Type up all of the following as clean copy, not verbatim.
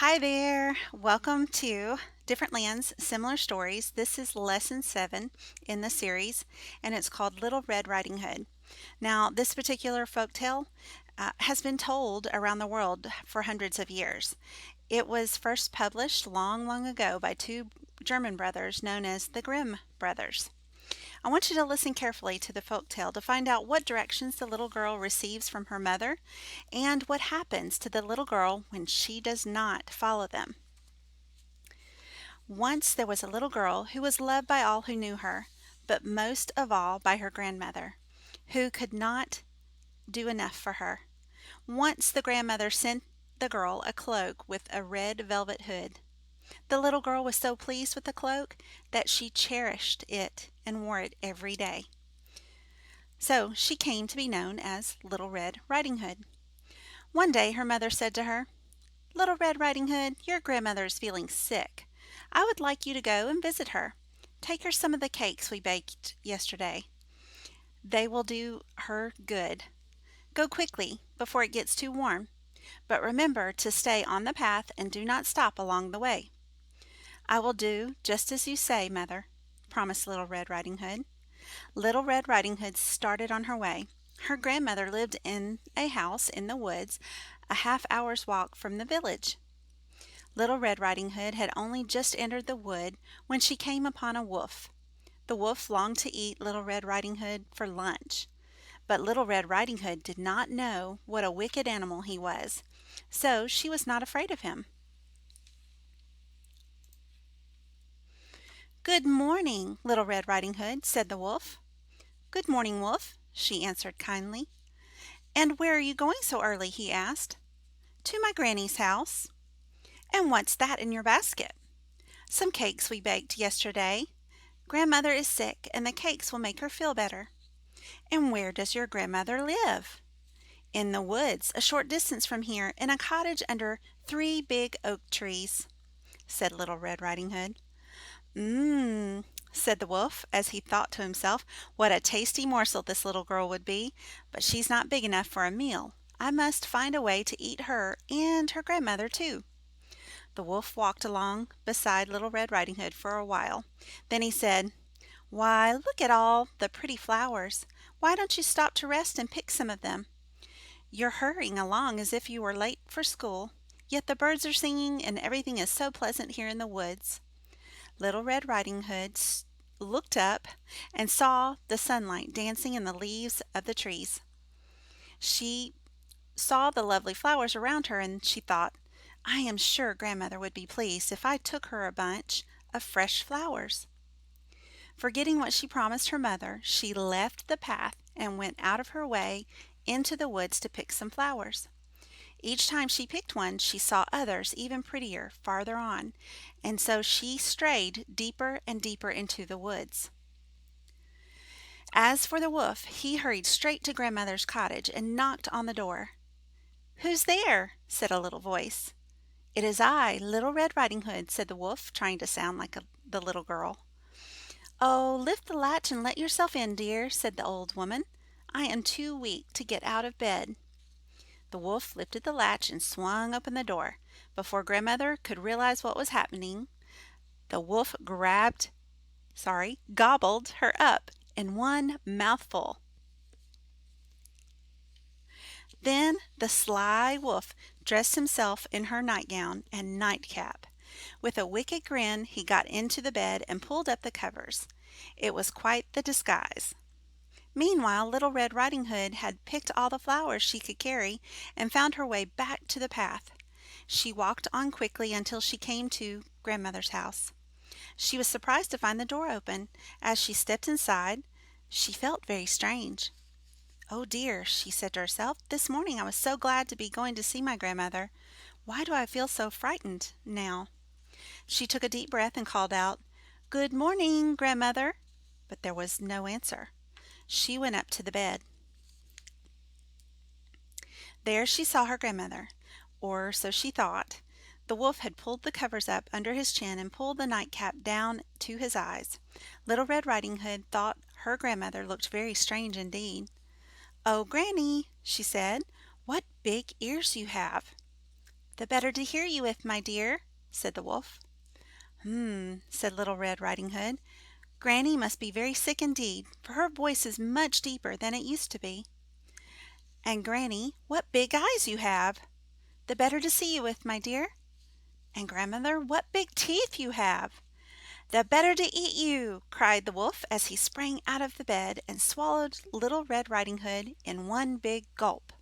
Hi there. Welcome to Different Lands, Similar Stories. This is lesson 7 in the series, and it's called Little Red Riding Hood. Now, this particular folktale has been told around the world for hundreds of years. It was first published long, long ago by two German brothers known as the Grimm brothers. I want you to listen carefully to the folk tale to find out what directions the little girl receives from her mother and what happens to the little girl when she does not follow them. Once there was a little girl who was loved by all who knew her, but most of all by her grandmother, who could not do enough for her. Once the grandmother sent the girl a cloak with a red velvet hood. The little girl was so pleased with the cloak that she cherished it and wore it every day. So she came to be known as Little Red Riding Hood. One day her mother said to her, "Little Red Riding Hood, your grandmother is feeling sick. I would like you to go and visit her. Take her some of the cakes we baked yesterday. They will do her good. Go quickly before it gets too warm, but remember to stay on the path and do not stop along the way." "I will do just as you say, mother," promised Little Red Riding Hood. Little Red Riding Hood started on her way. Her grandmother lived in a house in the woods, a half-hour's walk from the village. Little Red Riding Hood had only just entered the wood when she came upon a wolf. The wolf longed to eat Little Red Riding Hood for lunch, but Little Red Riding Hood did not know what a wicked animal he was, so she was not afraid of him. "Good morning, Little Red Riding Hood," said the wolf. "Good morning, Wolf," she answered kindly. "And where are you going so early?" he asked. "To my granny's house." "And what's that in your basket?" "Some cakes we baked yesterday. Grandmother is sick, and the cakes will make her feel better." "And where does your grandmother live?" "In the woods, a short distance from here, in a cottage under 3 big oak trees," said Little Red Riding Hood. "Mmm," said the wolf, as he thought to himself, "what a tasty morsel this little girl would be, but she's not big enough for a meal. I must find a way to eat her and her grandmother too." The wolf walked along beside Little Red Riding Hood for a while. Then he said, "Why, look at all the pretty flowers. Why don't you stop to rest and pick some of them? You're hurrying along as if you were late for school, yet the birds are singing and everything is so pleasant here in the woods." Little Red Riding Hood looked up and saw the sunlight dancing in the leaves of the trees. She saw the lovely flowers around her, and she thought, "I am sure grandmother would be pleased if I took her a bunch of fresh flowers." Forgetting what she promised her mother, she left the path and went out of her way into the woods to pick some flowers. Each time she picked one, she saw others even prettier farther on, and so she strayed deeper and deeper into the woods. As for the wolf, he hurried straight to grandmother's cottage and knocked on the door. "Who's there?" said a little voice. "It is I, Little Red Riding Hood," said the wolf, trying to sound like the little girl. "Oh, lift the latch and let yourself in, dear," said the old woman. "I am too weak to get out of bed." The wolf lifted the latch and swung open the door. Before grandmother could realize what was happening, the wolf gobbled her up in one mouthful. Then the sly wolf dressed himself in her nightgown and nightcap. With a wicked grin, he got into the bed and pulled up the covers. It was quite the disguise. Meanwhile, Little Red Riding Hood had picked all the flowers she could carry and found her way back to the path. She walked on quickly until she came to grandmother's house. She was surprised to find the door open. As she stepped inside, she felt very strange. "Oh dear," she said to herself, "this morning I was so glad to be going to see my grandmother. Why do I feel so frightened now?" She took a deep breath and called out, "Good morning, grandmother," but there was no answer. She went up to the bed. There she saw her grandmother, or so she thought. The wolf had pulled the covers up under his chin and pulled the nightcap down to his eyes. Little Red Riding Hood thought her grandmother looked very strange indeed. "Oh, Granny," she said, "what big ears you have." "The better to hear you with, my dear," said the wolf. Said Little Red Riding Hood. "Granny must be very sick indeed, for her voice is much deeper than it used to be." "And Granny, what big eyes you have!" "The better to see you with, my dear." "And Grandmother, what big teeth you have!" "The better to eat you!" cried the wolf as he sprang out of the bed and swallowed Little Red Riding Hood in one big gulp.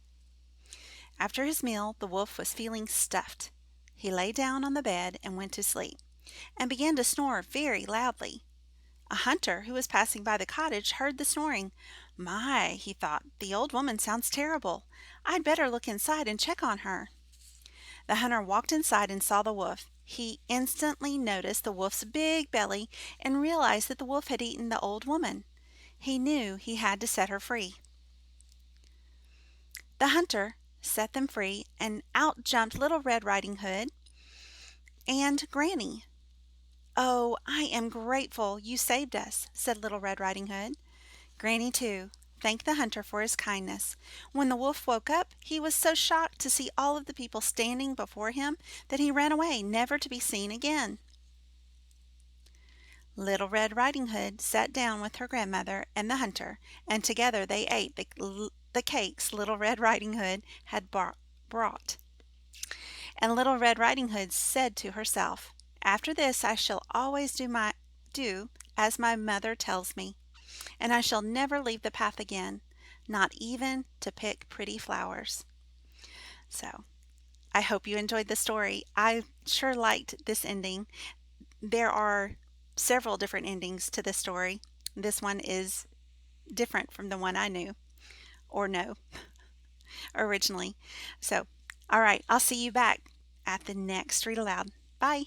After his meal the wolf was feeling stuffed. He lay down on the bed and went to sleep, and began to snore very loudly. A hunter who was passing by the cottage heard the snoring. "My," he thought, "the old woman sounds terrible. I'd better look inside and check on her." The hunter walked inside and saw the wolf. He instantly noticed the wolf's big belly and realized that the wolf had eaten the old woman. He knew he had to set her free. The hunter set them free, and out jumped Little Red Riding Hood and Granny. "Oh, I am grateful you saved us," said Little Red Riding Hood. Granny, too, thanked the hunter for his kindness. When the wolf woke up, he was so shocked to see all of the people standing before him that he ran away, never to be seen again. Little Red Riding Hood sat down with her grandmother and the hunter, and together they ate the cakes Little Red Riding Hood had brought. And Little Red Riding Hood said to herself, "After this I shall always do as my mother tells me, and I shall never leave the path again, not even to pick pretty flowers." So, I hope you enjoyed the story. I sure liked this ending. There are several different endings to this story. This one is different from the one I knew or know originally. So, all right, I'll see you back at the next Read Aloud. Bye.